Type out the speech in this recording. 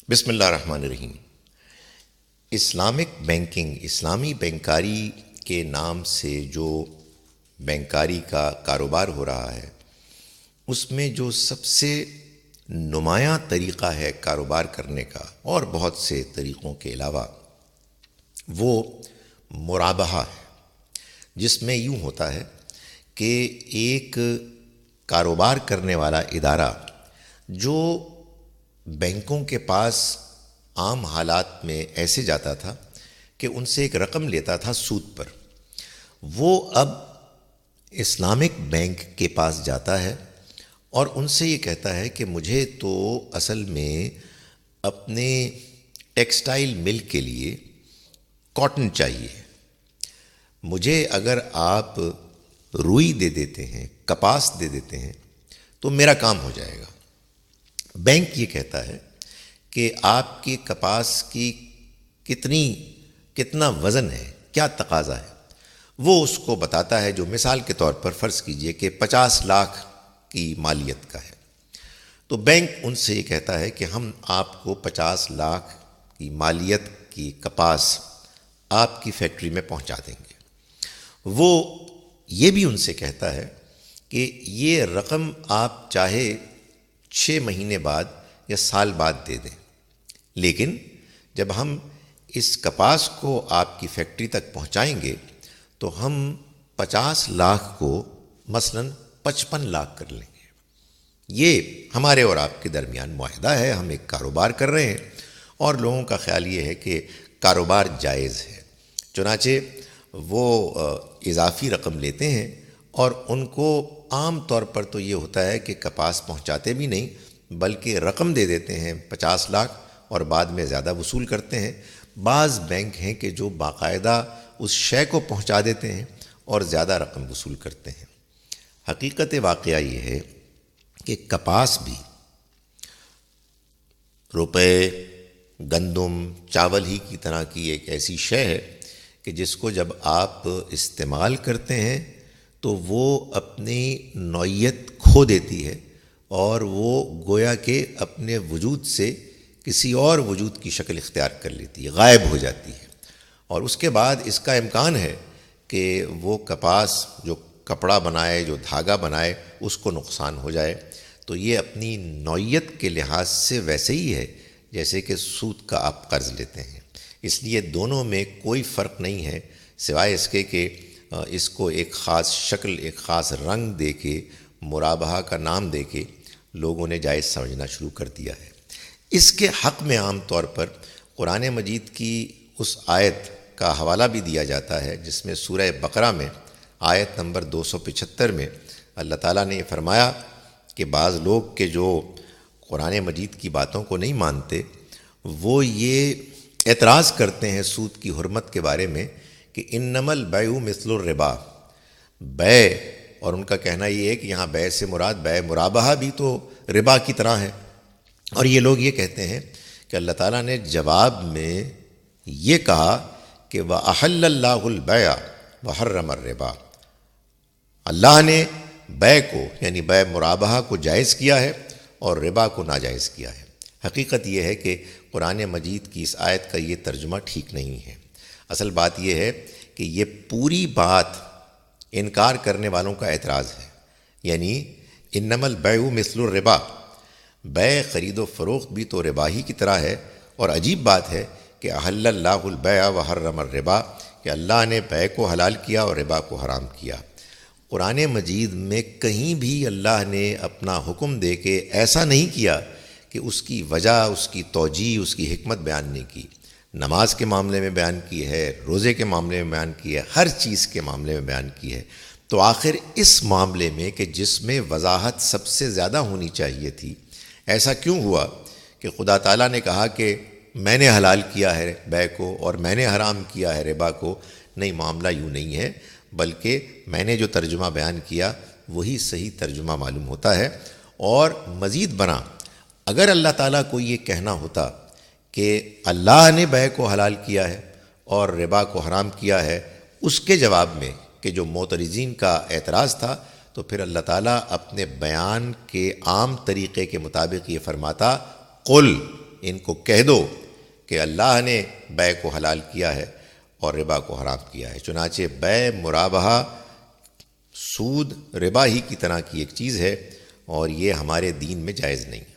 بسم اللہ الرحمن الرحیم۔ اسلامک بینکنگ، اسلامی بینکاری کے نام سے جو بینکاری کا کاروبار ہو رہا ہے، اس میں جو سب سے نمایاں طریقہ ہے کاروبار کرنے کا، اور بہت سے طریقوں کے علاوہ، وہ مرابحہ ہے، جس میں یوں ہوتا ہے کہ ایک کاروبار کرنے والا ادارہ جو بینکوں کے پاس عام حالات میں ایسے جاتا تھا کہ ان سے ایک رقم لیتا تھا سود پر، وہ اب اسلامک بینک کے پاس جاتا ہے اور ان سے یہ کہتا ہے کہ مجھے تو اصل میں اپنے ٹیکسٹائل مل کے لیے کاٹن چاہیے، مجھے اگر آپ روئی دے دیتے ہیں، کپاس دے دیتے ہیں تو میرا کام ہو جائے گا۔ بینک یہ کہتا ہے کہ آپ کی کپاس کی کتنا وزن ہے، کیا تقاضا ہے، وہ اس کو بتاتا ہے، جو مثال کے طور پر فرض کیجئے کہ 50 لاکھ کی مالیت کا ہے، تو بینک ان سے یہ کہتا ہے کہ ہم آپ کو 50 لاکھ کی مالیت کی کپاس آپ کی فیکٹری میں پہنچا دیں گے۔ وہ یہ بھی ان سے کہتا ہے کہ یہ رقم آپ چاہے 6 مہینے بعد یا سال بعد دے دیں، لیکن جب ہم اس کپاس کو آپ کی فیکٹری تک پہنچائیں گے تو ہم 50 لاکھ کو مثلاً 55 لاکھ کر لیں گے۔ یہ ہمارے اور آپ کے درمیان معاہدہ ہے، ہم ایک کاروبار کر رہے ہیں اور لوگوں کا خیال یہ ہے کہ کاروبار جائز ہے، چنانچہ وہ اضافی رقم لیتے ہیں، اور ان کو عام طور پر تو یہ ہوتا ہے کہ کپاس پہنچاتے بھی نہیں بلکہ رقم دے دیتے ہیں 50 لاکھ اور بعد میں زیادہ وصول کرتے ہیں۔ بعض بینک ہیں کہ جو باقاعدہ اس شے کو پہنچا دیتے ہیں اور زیادہ رقم وصول کرتے ہیں۔ حقیقت واقعہ یہ ہے کہ کپاس بھی روپے، گندم، چاول ہی کی طرح کی ایک ایسی شے ہے کہ جس کو جب آپ استعمال کرتے ہیں تو وہ اپنی نوعیت کھو دیتی ہے اور وہ گویا کہ اپنے وجود سے کسی اور وجود کی شکل اختیار کر لیتی ہے، غائب ہو جاتی ہے، اور اس کے بعد اس کا امکان ہے کہ وہ کپاس جو کپڑا بنائے، جو دھاگا بنائے، اس کو نقصان ہو جائے۔ تو یہ اپنی نوعیت کے لحاظ سے ویسے ہی ہے جیسے کہ سود کا آپ قرض لیتے ہیں، اس لیے دونوں میں کوئی فرق نہیں ہے سوائے اس کے کہ اس کو ایک خاص شکل، ایک خاص رنگ دے کے، مرابحہ کا نام دے کے لوگوں نے جائز سمجھنا شروع کر دیا ہے۔ اس کے حق میں عام طور پر قرآن مجید کی اس آیت کا حوالہ بھی دیا جاتا ہے جس میں سورہ بقرہ میں آیت نمبر 275 میں اللہ تعالیٰ نے یہ فرمایا کہ بعض لوگ کہ جو قرآن مجید کی باتوں کو نہیں مانتے، وہ یہ اعتراض کرتے ہیں سود کی حرمت کے بارے میں کہ انما البیع مثل الربا، بے، اور ان کا کہنا یہ ہے کہ یہاں بے سے مراد بے مرابحہ بھی تو ربا کی طرح ہے، اور یہ لوگ یہ کہتے ہیں کہ اللہ تعالیٰ نے جواب میں یہ کہا کہ وَأَحَلَّ اللَّهُ الْبَيْعَ وَحَرَّمَ الرِّبَا، اللہ نے بے کو یعنی بے مرابحہ کو جائز کیا ہے اور ربا کو ناجائز کیا ہے۔ حقیقت یہ ہے کہ قرآن مجید کی اس آیت کا یہ ترجمہ ٹھیک نہیں ہے۔ اصل بات یہ ہے کہ یہ پوری بات انکار کرنے والوں کا اعتراض ہے، یعنی انما البیع مثل الربا، بے، خرید و فروخت بھی تو ربا ہی کی طرح ہے، اور عجیب بات ہے کہ احل اللہ البیع وحرم الربا، کہ اللہ نے بے کو حلال کیا اور ربا کو حرام کیا۔ قرآن مجید میں کہیں بھی اللہ نے اپنا حکم دے کے ایسا نہیں کیا کہ اس کی وجہ، اس کی توجیہ، اس کی حکمت بیان نہیں کی۔ نماز کے معاملے میں بیان کی ہے، روزے کے معاملے میں بیان کی ہے، ہر چیز کے معاملے میں بیان کی ہے، تو آخر اس معاملے میں کہ جس میں وضاحت سب سے زیادہ ہونی چاہیے تھی، ایسا کیوں ہوا کہ خدا تعالیٰ نے کہا کہ میں نے حلال کیا ہے بے کو اور میں نے حرام کیا ہے ربا کو؟ نہیں، معاملہ یوں نہیں ہے، بلکہ میں نے جو ترجمہ بیان کیا وہی صحیح ترجمہ معلوم ہوتا ہے۔ اور مزید برآں اگر اللہ تعالیٰ کو یہ کہنا ہوتا کہ اللہ نے بے کو حلال کیا ہے اور ربا کو حرام کیا ہے، اس کے جواب میں کہ جو معترضین کا اعتراض تھا، تو پھر اللہ تعالیٰ اپنے بیان کے عام طریقے کے مطابق یہ فرماتا قل ان کو کہہ دو کہ اللہ نے بیع کو حلال کیا ہے اور ربا کو حرام کیا ہے۔ چنانچہ بیع مرابحہ سود ربا ہی کی طرح کی ایک چیز ہے، اور یہ ہمارے دین میں جائز نہیں ہے۔